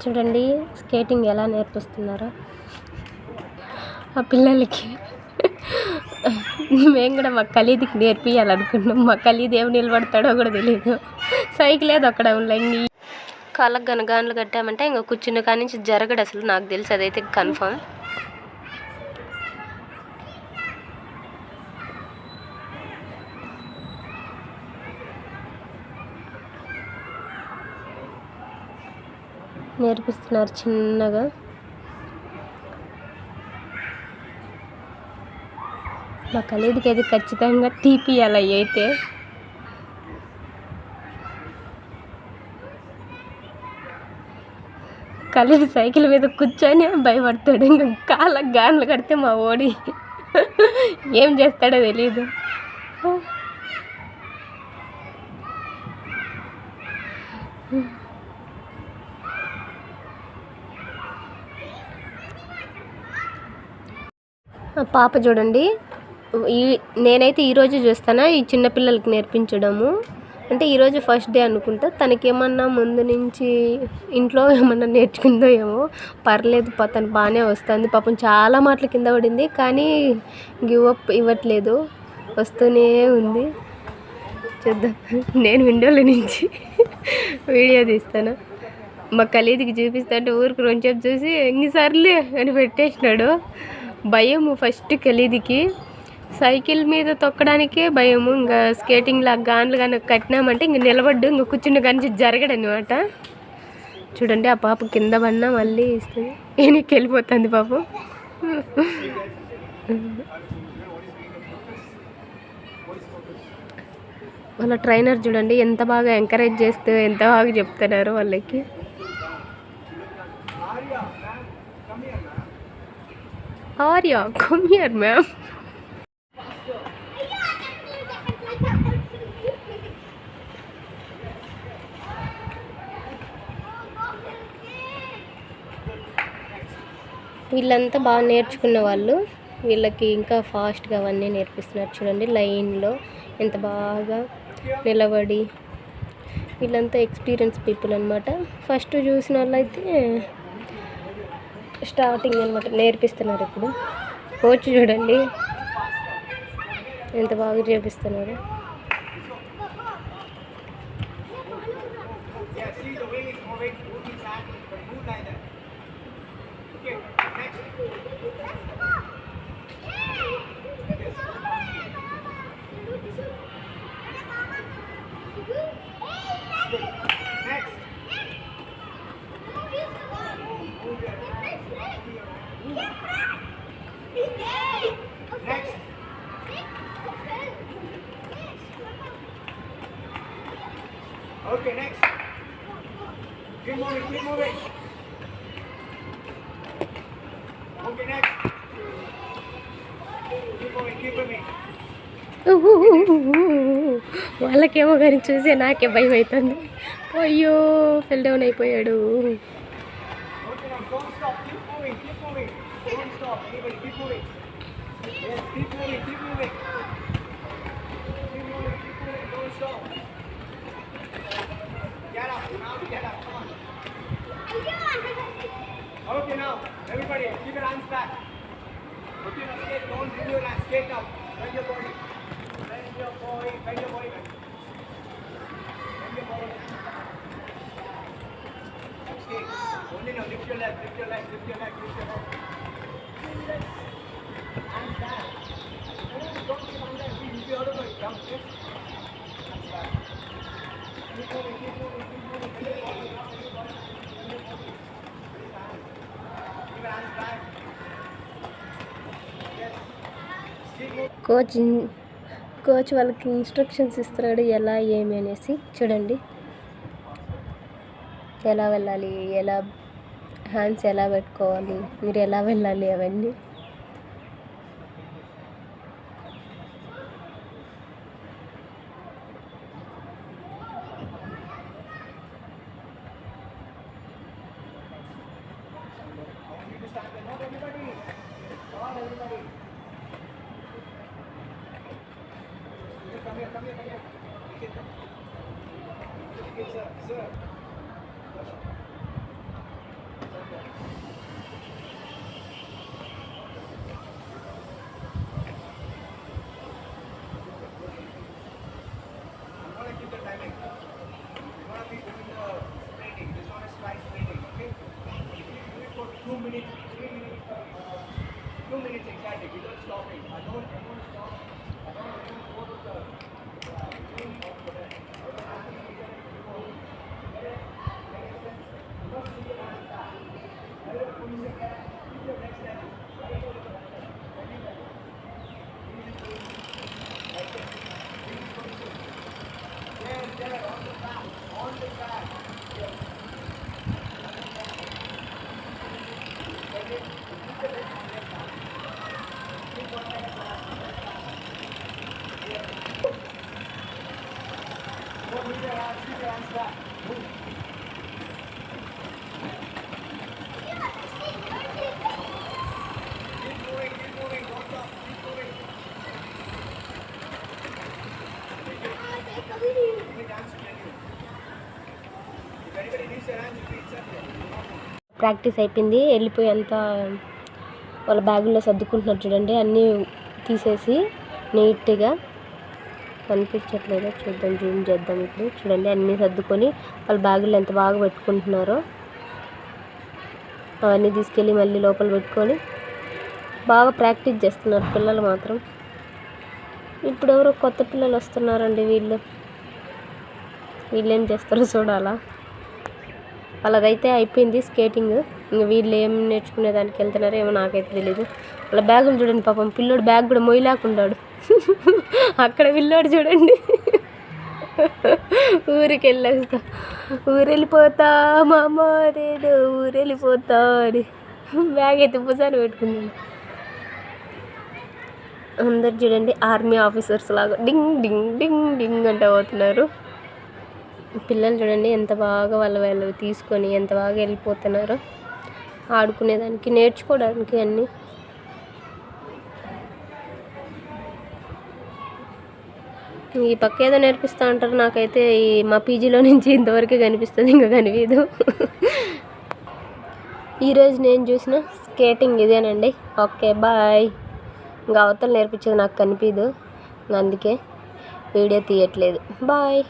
చూడండి స్కేటింగ్ ఎలా నేర్పిస్తున్నారో ఆ పిల్లలకి. మేము కూడా మా ఖలీద్కి నేర్పియాలనుకున్నాం. మా ఖలీద్ ఏమి నిలబడతాడో కూడా తెలియదు. సైకిల్ ఏదో అక్కడ ఉండండి. కాళ్ళకు గనగాన్లు కట్టామంటే ఇంకా కూర్చున్న కాడి నుంచి జరగడు అసలు. నాకు తెలిసి అదైతే కన్ఫర్మ్. నేర్పిస్తున్నారు చిన్నగా. మా ఖలీద్కి అయితే ఖచ్చితంగా తీపియాలి అయితే. ఖలీద్ సైకిల్ మీద కూర్చొని భయపడతాడు. ఇంకా కాళ్ళకు గాన్లు కడితే మా ఓడి ఏం చేస్తాడో తెలీదు. పాప చూడండి, నేనైతే ఈరోజు చూస్తాను ఈ చిన్నపిల్లలకి నేర్పించడము. అంటే ఈరోజు ఫస్ట్ డే అనుకుంటా. తనకేమన్నా ముందు నుంచి ఇంట్లో ఏమన్నా నేర్చుకుందో ఏమో, పర్లేదు తను బాగానే వస్తుంది. పాపం చాలా మాటల కింద పడింది కానీ గివ్ అప్ ఇవ్వట్లేదు, వస్తూనే ఉంది. చూద్దాం, నేను విండోలో నుంచి వీడియో తీస్తాను. మా ఖలీద్కి చూపిస్తాంటే ఊరికి రెండుసేపు చూసి ఎన్నిసార్లు అని పెట్టేసినాడు. భయము ఫస్ట్ ఖలీద్కి, సైకిల్ మీద తొక్కడానికే భయము. ఇంకా స్కేటింగ్ లాగా గాన్లు కానీ కట్టినామంటే ఇంక నిలబడ్డు, ఇంక కూర్చున్న కానీ జరగడనమాట. చూడండి ఆ పాప కింద పడినా మళ్ళీ ఇస్తుంది, వెనక్కి వెళ్ళిపోతుంది పాపం. వాళ్ళ ట్రైనర్ చూడండి ఎంత బాగా ఎంకరేజ్ చేస్తూ ఎంత బాగా చెప్తున్నారు వాళ్ళకి. Arya come here ma'am. వీళ్ళంతా బాగా నేర్చుకున్న వాళ్ళు, వీళ్ళకి ఇంకా ఫాస్ట్గా అవన్నీ నేర్పిస్తున్నారు. చూడండి లైన్లో ఎంత బాగా నిలబడి. వీళ్ళంతా ఎక్స్పీరియన్స్ పీపుల్ అనమాట. ఫస్ట్ చూసిన వాళ్ళు అయితే స్టార్టింగ్ అనమాట, నేర్పిస్తున్నారు ఇప్పుడు. కోచ్ చూడండి ఎంత బాగా చేపిస్తున్నారు. Okay, next. Keep moving, keep moving. Okay, next. Keep moving, keep moving. వాళ్ళకేమో కానీ చూసే నాకే భయం అవుతుంది. అయ్యో ఫెల్ డౌన్ అయిపోయాడు. Okay, now don't stop, keep moving, keep moving. Don't stop, anybody, keep moving. Yes, keep moving, keep moving. Keep moving, keep moving, don't stop. Get up, now get up, come on. Okay, now, everybody, keep your hands back. Okay, now skate, don't bring your hands, skate up. Bend your body. Bend your body, bend your body. Bend your body. Skate. Only now, lift your leg, lift your leg, lift your leg, lift your leg. Hands back. Don't keep on that, you'll be out of it. Jump, okay? Hands back. Keep moving, keep moving, keep moving. Bend your body, bend your body. Bend your body. Keep your hands back. Yes. Keep moving. Coach వాళ్ళకి instructions ఇస్తున్నాడు ఎలా ఏమి అనేసి. చూడండి ఎలా వెళ్ళాలి, ఎలా hands ఎలా పెట్టుకోవాలి, మీరు ఎలా వెళ్ళాలి అవన్నీ. ప్రాక్టీస్ అయిపోయింది. వెళ్ళిపోయి అంతా వాళ్ళ బ్యాగుల్లో సర్దుకుంటున్నారు చూడండి. అన్నీ తీసేసి నీట్గా, కనిపించట్లేదో చూద్దాం, జూమ్ చేద్దాం. ఇప్పుడు చూడండి అన్నీ సర్దుకొని వాళ్ళ బ్యాగుల్లో ఎంత బాగా పెట్టుకుంటున్నారో. అవన్నీ తీసుకెళ్ళి మళ్ళీ లోపల పెట్టుకొని బాగా ప్రాక్టీస్ చేస్తున్నారు పిల్లలు మాత్రం. ఇప్పుడు ఎవరో కొత్త పిల్లలు వస్తున్నారండి. వీళ్ళేం చేస్తారో చూడాలా. వాళ్ళదైతే అయిపోయింది స్కేటింగ్. ఇంక వీళ్ళు ఏం నేర్చుకునేదానికి వెళ్తున్నారో ఏమో నాకైతే తెలీదు. వాళ్ళ బ్యాగులు చూడండి, పాపం పిల్లోడు బ్యాగ్ కూడా మొయ్యలేకున్నాడు. అక్కడ పిల్లోడు చూడండి, ఊరెళ్ళిపోతా మా అమ్మ నేను ఊరెళ్ళిపోతా అని బ్యాగ్ అయితే భుజాన్ని పెట్టుకున్నాను. అందరు చూడండి ఆర్మీ ఆఫీసర్స్ లాగా డింగ్ డింగ్ డింగ్ డింగ్ అంటే పోతున్నారు. పిల్లలు చూడండి ఎంత బాగా వాళ్ళు తీసుకొని ఎంత బాగా వెళ్ళిపోతున్నారో ఆడుకునేదానికి, నేర్చుకోవడానికి అన్నీ. ఈ పక్క ఏదో నేర్పిస్తూ ఉంటారు. నాకైతే మా పీజీలో నుంచి ఇంతవరకు కనిపిస్తుంది, ఇంకా కనిపించదు. ఈరోజు నేను చూసిన స్కేటింగ్ ఇదేనండి. Okay bye. ఇంకా అవతల నేర్పించేది నాకు కనిపించదు, అందుకే వీడియో తీయట్లేదు. బాయ్.